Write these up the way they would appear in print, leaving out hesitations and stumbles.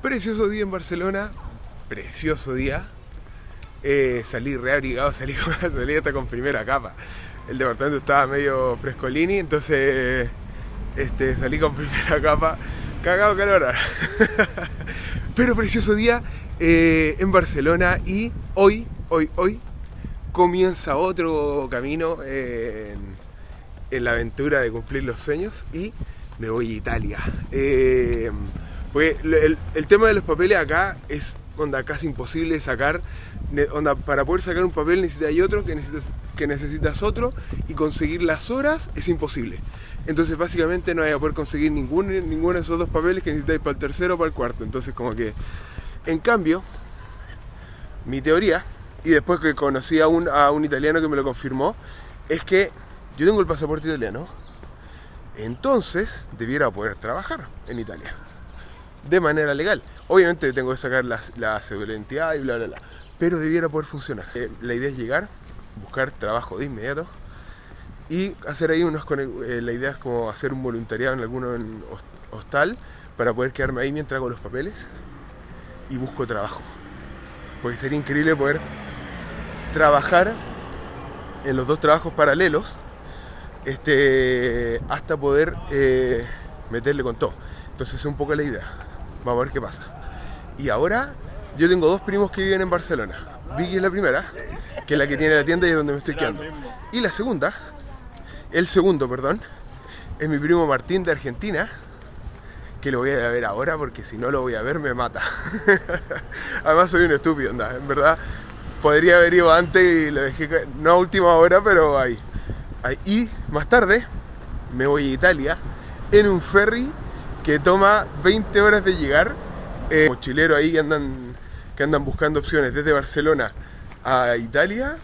Precioso día en Barcelona, precioso día. Salí reabrigado, salí hasta con primera capa. El departamento estaba medio frescolini, entonces salí con primera capa, cagado calor. Pero precioso día en Barcelona y hoy comienza otro camino en la aventura de cumplir los sueños y me voy a Italia. Porque el tema de los papeles acá es casi imposible de sacar. Para poder sacar un papel necesitas otro, que necesitas otro, y conseguir las horas es imposible. Entonces básicamente no vais a poder conseguir ninguno de esos dos papeles que necesitáis para el tercero o para el cuarto. Entonces como que, en cambio, mi teoría, y después que conocí a un italiano que me lo confirmó, es que yo tengo el pasaporte italiano, entonces debiera poder trabajar en Italia de manera legal. Obviamente tengo que sacar la cédula de identidad y bla bla bla, pero debiera poder funcionar. La idea es llegar, buscar trabajo de inmediato y hacer ahí la idea es como hacer un voluntariado en algún hostal para poder quedarme ahí mientras hago los papeles y busco trabajo, porque sería increíble poder trabajar en los dos trabajos paralelos hasta poder meterle con todo. Entonces es un poco la idea. Vamos a ver qué pasa. Y ahora yo tengo dos primos que viven en Barcelona. Vicky es la primera, que es la que tiene la tienda y es donde me estoy quedando. Y el segundo, es mi primo Martín de Argentina, que lo voy a ver ahora porque si no lo voy a ver me mata. Además soy un estúpido, anda. En verdad podría haber ido antes y lo dejé, no a última hora, pero ahí. Y más tarde me voy a Italia en un ferry que toma 20 horas de llegar. Mochilero ahí que andan buscando opciones desde Barcelona a Italia,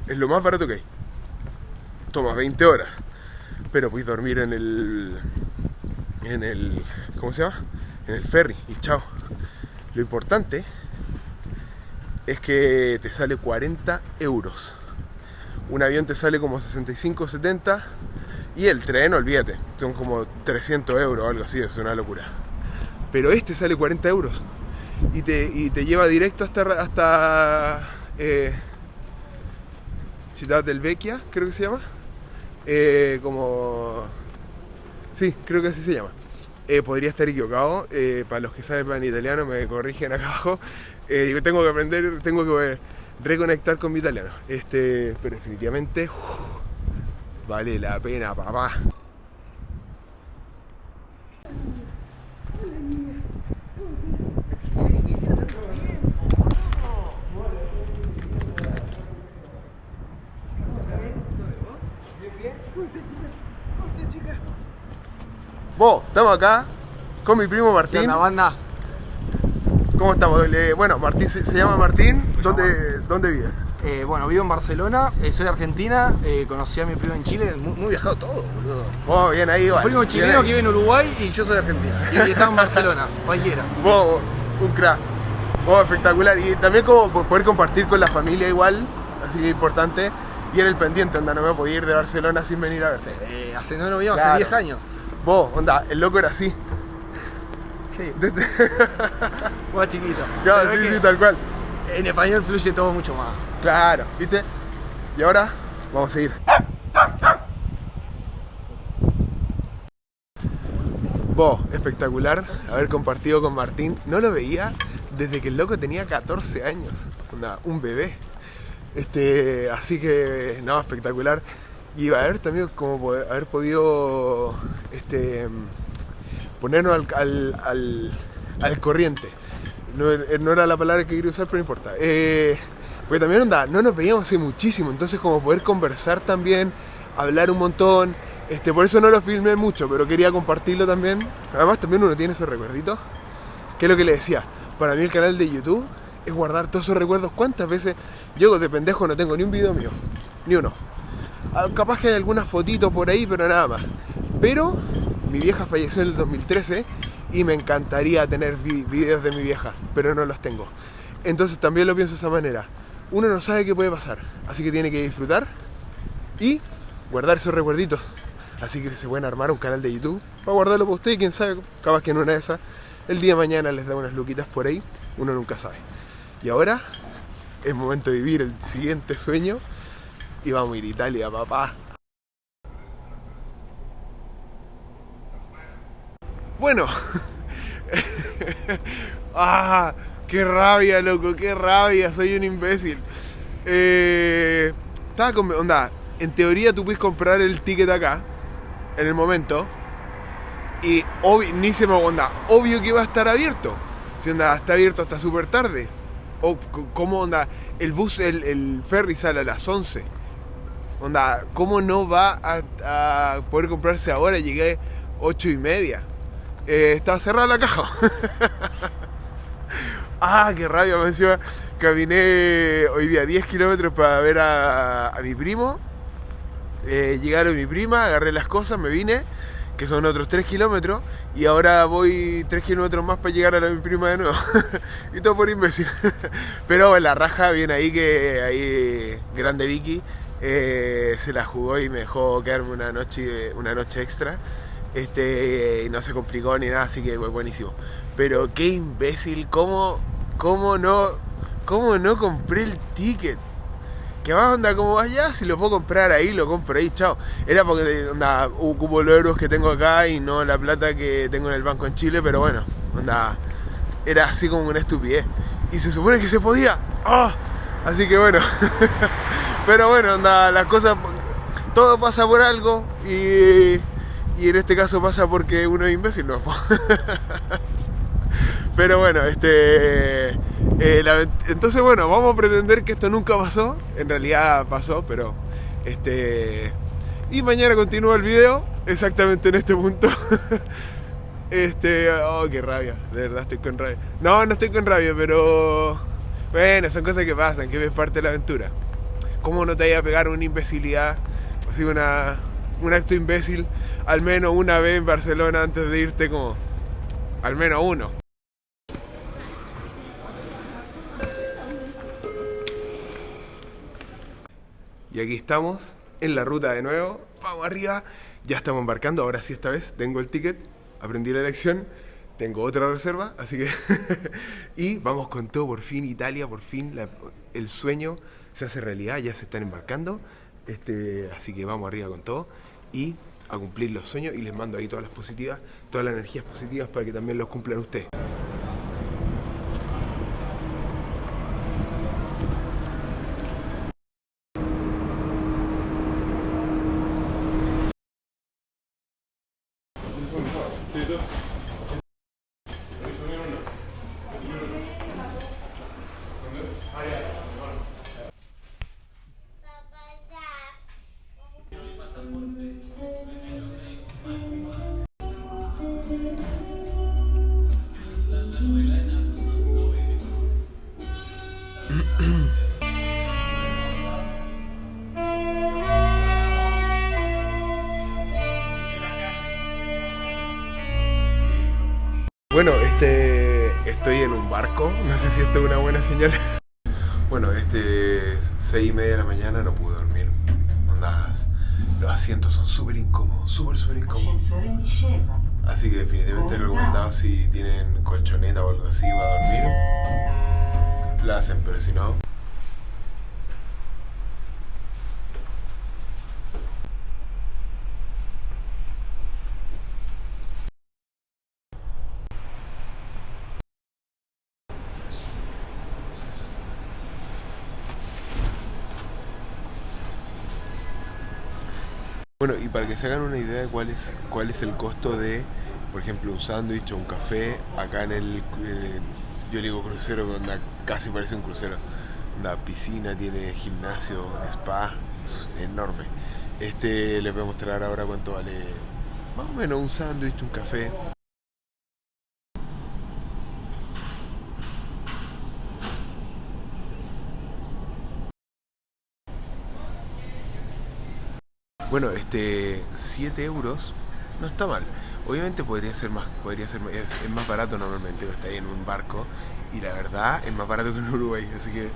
es lo más barato que hay. Toma 20 horas, pero puedes dormir en el ¿cómo se llama? En el ferry y chao. Lo importante es que te sale 40 euros. Un avión te sale como 65 o 70 y el tren, olvídate, son como 300 euros o algo así, es una locura. Pero sale 40 euros y te lleva directo hasta Ciudad del Vecchia, creo que se llama. Sí, creo que así se llama. Podría estar equivocado, para los que saben en italiano me corrigen acá abajo. Tengo que aprender, tengo que reconectar con mi italiano. Pero definitivamente vale la pena, papá. Vos, estamos acá con mi primo Martín. ¿Qué onda, banda? ¿Cómo estamos? Bueno, Martín se llama Martín. ¿Dónde vives? Bueno, vivo en Barcelona, soy de Argentina, conocí a mi primo en Chile, muy viajado todo, boludo. Vos, bien ahí, igual. Un primo chileno que vive en Uruguay y yo soy de Argentina. Y estaba en Barcelona, cualquiera. Vos, un crack. Vos, espectacular. Y también como poder compartir con la familia igual, así que importante. Y era el pendiente, onda, no me podía ir de Barcelona sin venir a verte. No nos vimos hace 10 años. Vos, onda, el loco era así. Sí. Vos chiquito. Claro, sí, tal cual. En español fluye todo mucho más. Claro, ¿viste? Y ahora vamos a seguir. Vos, espectacular haber compartido con Martín. No lo veía desde que el loco tenía 14 años. Un bebé. Así que, no, espectacular. Y haber también como haber podido ponernos al corriente. No era la palabra que quería usar, pero no importa. Porque también no nos veíamos hace muchísimo, entonces como poder conversar también, hablar un montón. Por eso no lo filmé mucho, pero quería compartirlo también. Además también uno tiene esos recuerditos. Que es lo que le decía, para mí el canal de YouTube es guardar todos esos recuerdos. ¿Cuántas veces yo de pendejo no tengo ni un video mío? Ni uno. Capaz que hay algunas fotitos por ahí, pero nada más. Pero mi vieja falleció en el 2013 y me encantaría tener videos de mi vieja, pero no los tengo. Entonces también lo pienso de esa manera. Uno no sabe qué puede pasar, así que tiene que disfrutar y guardar esos recuerditos. Así que se pueden armar un canal de YouTube para guardarlo para usted y quién sabe, capaz que en una de esas el día de mañana les da unas luquitas por ahí, uno nunca sabe. Y ahora es momento de vivir el siguiente sueño y vamos a ir a Italia, papá. Bueno, qué rabia, loco, qué rabia, soy un imbécil. Estaba con... Onda, en teoría tú puedes comprar el ticket acá, en el momento, y ni se me onda, obvio que iba a estar abierto. Si onda, está abierto hasta súper tarde. O cómo onda, el bus, el ferry sale a las 11. Onda, ¿cómo no va a poder comprarse ahora? Llegué 8:30. Estaba cerrada la caja. Qué rabia, me encima. Caminé hoy día 10 kilómetros para ver a mi primo. Llegaron mi prima, agarré las cosas, me vine, que son otros 3 kilómetros, y ahora voy 3 kilómetros más para llegar a mi prima de nuevo. Y todo por imbécil. Pero la raja viene ahí, que ahí grande Vicky se la jugó y me dejó quedarme una noche extra. Y no se complicó ni nada, así que buenísimo. Pero qué imbécil, cómo no compré el ticket. Que más onda, como vaya, si lo puedo comprar ahí, lo compro ahí, chao. Era porque onda, ocupo los euros que tengo acá y no la plata que tengo en el banco en Chile, pero bueno, onda, era así como una estupidez. Y se supone que se podía. Así que bueno. Pero bueno, onda, las cosas, todo pasa por algo y en este caso pasa porque uno es imbécil, ¿no? Pero bueno, entonces bueno, vamos a pretender que esto nunca pasó. En realidad pasó, pero y mañana continúa el video exactamente en este punto. Qué rabia, de verdad estoy con rabia. No estoy con rabia, pero bueno, son cosas que pasan, que es parte de la aventura. ¿Cómo no te vaya a pegar una imbecilidad? O sea, un acto imbécil al menos una vez en Barcelona antes de irte, como al menos uno. Y aquí estamos, en la ruta de nuevo, vamos arriba, ya estamos embarcando, ahora sí esta vez tengo el ticket, aprendí la lección, tengo otra reserva, así que... Y vamos con todo, por fin Italia, por fin el sueño se hace realidad, ya se están embarcando, así que vamos arriba con todo y a cumplir los sueños, y les mando ahí todas las energías positivas para que también los cumplan ustedes. Bueno, estoy en un barco, no sé si esto es una buena señal. Bueno, 6:30 de la mañana, no pude dormir. Ondas, los asientos son súper incómodos, súper incómodos. Así que definitivamente recomendado, si tienen colchoneta o algo así para dormir, la hacen, pero si no... Bueno, y para que se hagan una idea de cuál es el costo de, por ejemplo, un sándwich o un café acá yo le digo crucero, donde casi parece un crucero. Una piscina, tiene gimnasio, spa, es enorme. Les voy a mostrar ahora cuánto vale más o menos un sándwich, un café. Bueno, 7 euros no está mal. Obviamente podría ser más, es más barato normalmente, pero está ahí en un barco y la verdad es más barato que en Uruguay, así que,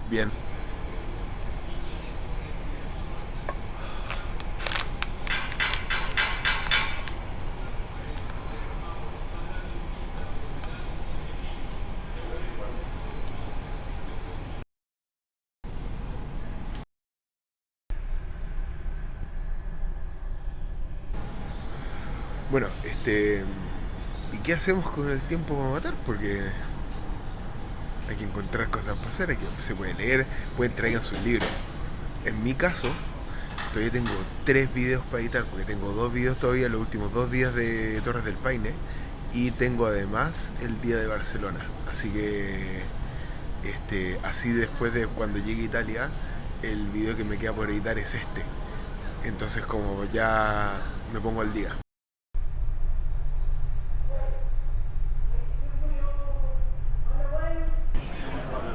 bien. Bueno, ¿y qué hacemos con el tiempo para matar? Porque hay que encontrar cosas para hacer, se puede leer, pueden traigan sus libros. En mi caso, todavía tengo 3 videos para editar, porque tengo 2 videos todavía, los últimos 2 días de Torres del Paine, y tengo además el día de Barcelona. Así que, así después de cuando llegue a Italia, el video que me queda por editar es este. Entonces como ya me pongo al día.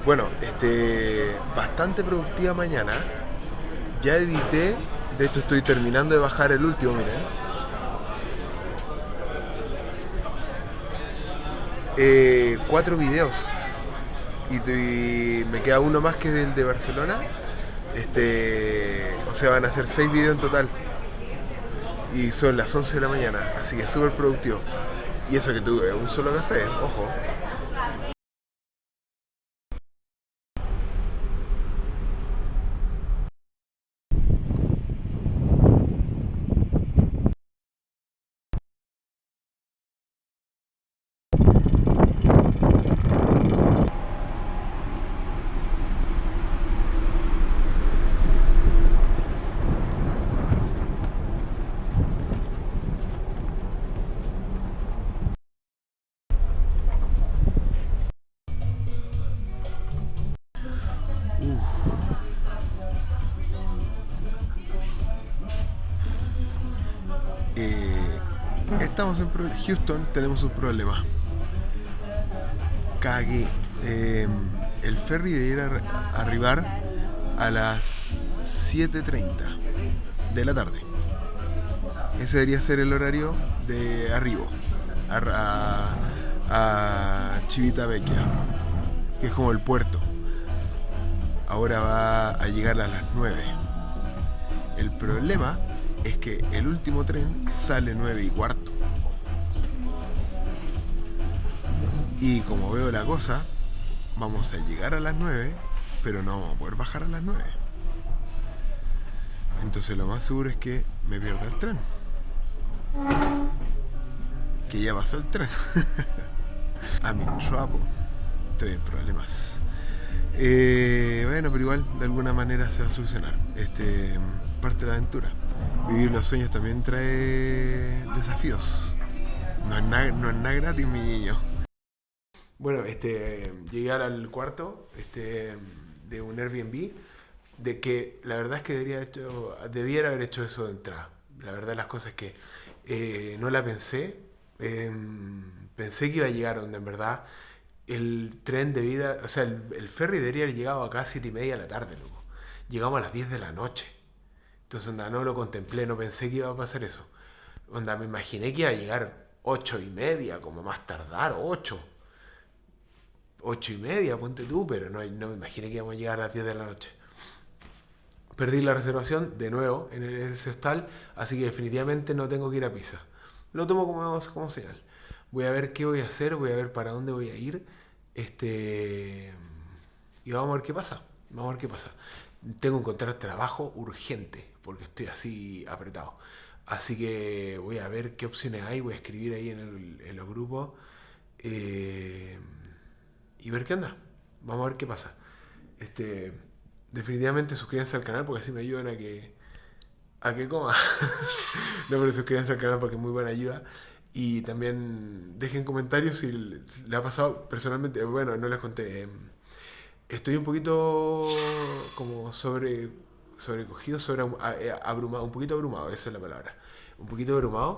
Bueno, bastante productiva mañana. Ya edité, de hecho estoy terminando de bajar el último, miren. 4 videos. Y me queda uno más que el de Barcelona. O sea, van a ser 6 videos en total. Y son las 11 de la mañana, así que es súper productivo. Y eso que tuve un solo café, ojo. Estamos en Houston, tenemos un problema. Cagué. El ferry debería arribar a las 7:30 de la tarde. Ese debería ser el horario de arribo a Civitavecchia, que es como el puerto. Ahora va a llegar a las 9. El problema es que el último tren sale 9:15. Y como veo la cosa, vamos a llegar a las 9, pero no vamos a poder bajar a las 9. Entonces lo más seguro es que me pierda el tren. Que ya pasó el tren. I'm in trouble. Estoy en problemas. Bueno, pero igual de alguna manera se va a solucionar. Parte de la aventura. Vivir los sueños también trae desafíos. No es nada gratis, mi niño. Bueno, llegué al cuarto de un Airbnb, de que la verdad es que debiera haber hecho eso de entrada. La verdad las cosas es que no la pensé. Pensé que iba a llegar donde en verdad el tren debiera, o sea, el ferry debería haber llegado acá a 7:30 de la tarde, loco. Llegamos a las 10 de la noche. Entonces, onda, no lo contemplé, no pensé que iba a pasar eso. Onda, me imaginé que iba a llegar 8:30, como más tardar, 8:30, ponte tú, pero no me imaginé que íbamos a llegar a las 10 de la noche. Perdí la reservación de nuevo en ese hostal, así que definitivamente no tengo que ir a Pisa. Lo tomo como señal. Voy a ver qué voy a hacer, voy a ver para dónde voy a ir. Y vamos a ver qué pasa. Vamos a ver qué pasa. Tengo que encontrar trabajo urgente, porque estoy así apretado. Así que voy a ver qué opciones hay, voy a escribir ahí en los grupos. Y ver qué onda. Vamos a ver qué pasa. Definitivamente suscríbanse al canal porque así me ayudan a que coma. No, pero suscríbanse al canal porque es muy buena ayuda. Y también dejen comentarios si le ha pasado personalmente. Bueno, no les conté. Estoy un poquito como sobrecogido, abrumado, un poquito abrumado, esa es la palabra. Un poquito abrumado.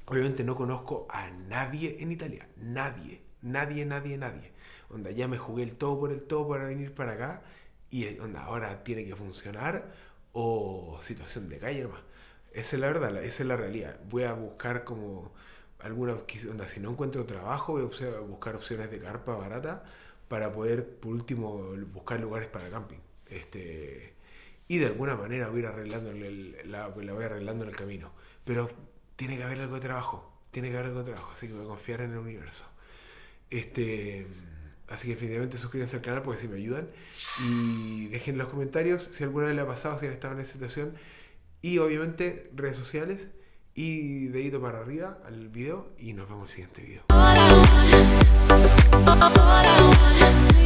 Obviamente no conozco a nadie en Italia. Nadie. Nadie, nadie, nadie. Onda, ya me jugué el todo por el todo para venir para acá. Y onda, ahora tiene que funcionar. O situación de calle nomás. Esa es la verdad, esa es la realidad. Voy a buscar como alguna onda, si no encuentro trabajo, voy a buscar opciones de carpa barata para poder, por último, buscar lugares para camping. Y de alguna manera voy a ir arreglando la voy arreglando en el camino. Pero tiene que haber algo de trabajo. Tiene que haber algo de trabajo. Así que voy a confiar en el universo. Así que definitivamente suscríbanse al canal porque así me ayudan. Y dejen en los comentarios si alguna vez le ha pasado, si han estado en esa situación. Y obviamente redes sociales. y dedito para arriba al video y nos vemos en el siguiente video. All I want